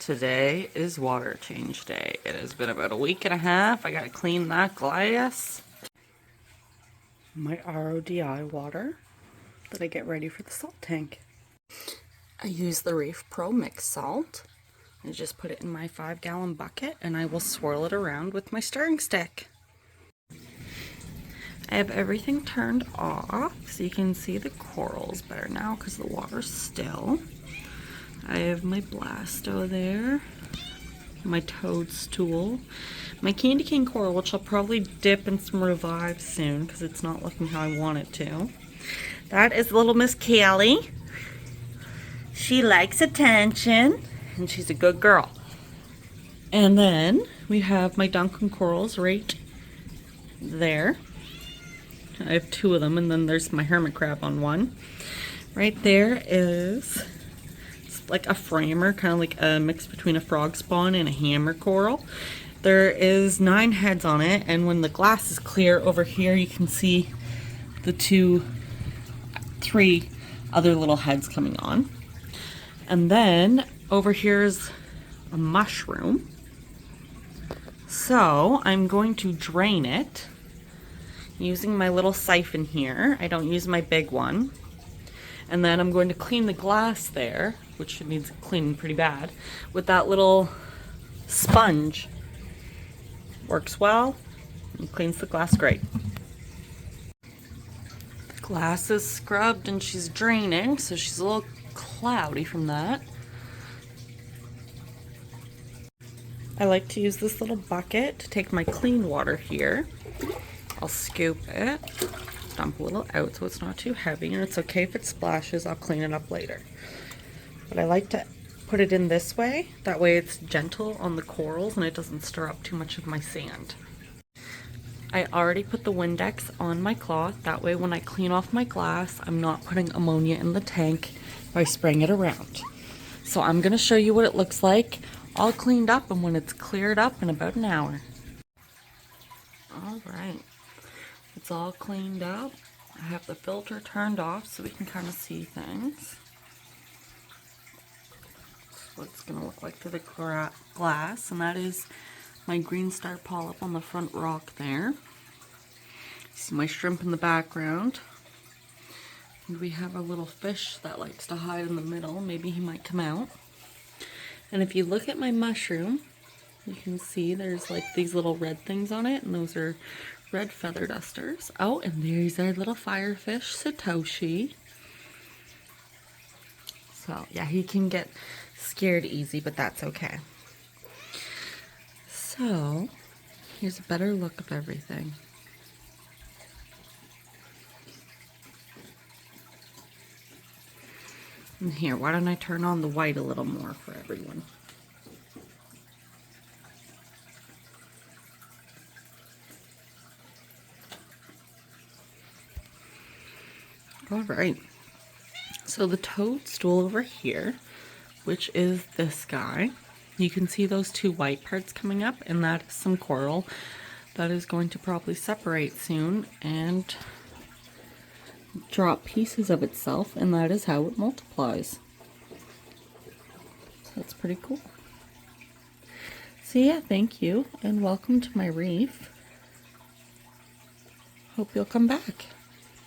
Today is water change day. It has been about a week and a half. I gotta clean that glass. My Rodi water that I get ready for the salt tank. I use the Reef Pro Mix Salt. I just put it in my 5-gallon bucket and I will swirl it around with my stirring stick. I have everything turned off so you can see the corals better now because the water's still. I have my blasto there, my toadstool, my candy cane coral, which I'll probably dip in some Revive soon because it's not looking how I want it to. That is little Miss Callie. She likes attention and she's a good girl. And then we have my Duncan corals right there. I have 2 of them, and then there's my hermit crab on one. Right there is like a framer, kind of like a mix between a frog spawn and a hammer coral. There is 9 heads on it, and when the glass is clear over here, you can see the 3 other little heads coming on. And then over here is a mushroom. So I'm going to drain it using my little siphon here. I don't use my big one. And then I'm going to clean the glass there, which needs cleaning pretty bad, with that little sponge. Works well and cleans the glass great. The glass is scrubbed and she's draining, so she's a little cloudy from that. I like to use this little bucket to take my clean water here. I'll scoop it, dump a little out so it's not too heavy, and it's okay if it splashes, I'll clean it up later. But I like to put it in this way, that way it's gentle on the corals and it doesn't stir up too much of my sand. I already put the Windex on my cloth, that way when I clean off my glass, I'm not putting ammonia in the tank by spraying it around. So I'm going to show you what it looks like all cleaned up and when it's cleared up in about an hour. Alright. It's all cleaned up. I have the filter turned off so we can kind of see things. That's what it's going to look like through the glass, and that is my green star polyp on the front rock there. See my shrimp in the background. And we have a little fish that likes to hide in the middle. Maybe he might come out. And if you look at my mushroom, you can see there's like these little red things on it, and those are red feather dusters. Oh, and there's our little firefish, Satoshi. So, yeah, he can get scared easy, but that's okay. So, here's a better look of everything. And here, why don't I turn on the white a little more for everyone? Alright, so the toadstool over here, which is this guy, you can see those 2 white parts coming up, and that is some coral that is going to probably separate soon and drop pieces of itself, and that is how it multiplies. So that's pretty cool. So yeah, thank you, and welcome to my reef. Hope you'll come back.